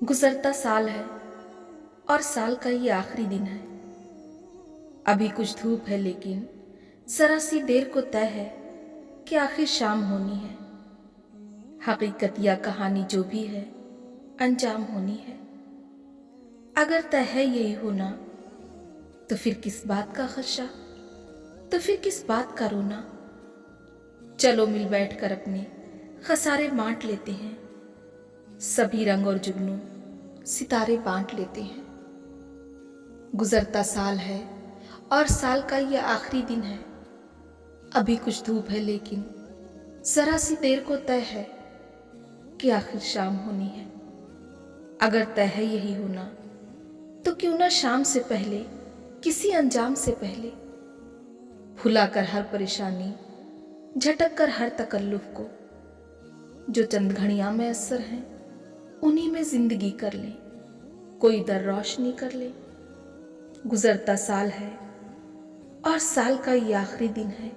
गुजरता साल है और साल का ये आखिरी दिन है। अभी कुछ धूप है लेकिन जरा सी देर को तय है कि आखिर शाम होनी है। हकीकत या कहानी जो भी है अंजाम होनी है। अगर तय है यही होना तो फिर किस बात का खदशा, तो फिर किस बात का रोना। चलो मिल बैठकर अपने खसारे बांट लेते हैं, सभी रंग और जुगनू सितारे बांट लेते हैं। गुजरता साल है और साल का ये आखिरी दिन है। अभी कुछ धूप है लेकिन जरा सी देर को तय है कि आखिर शाम होनी है। अगर तय है यही होना तो क्यों ना शाम से पहले, किसी अंजाम से पहले, भुलाकर हर परेशानी, झटक कर हर तकल्लुफ को, जो चंद घड़ियां में असर हैं उन्हीं में जिंदगी कर ले, कोई दर रोशनी कर ले। गुजरता साल है और साल का ये आखिरी दिन है।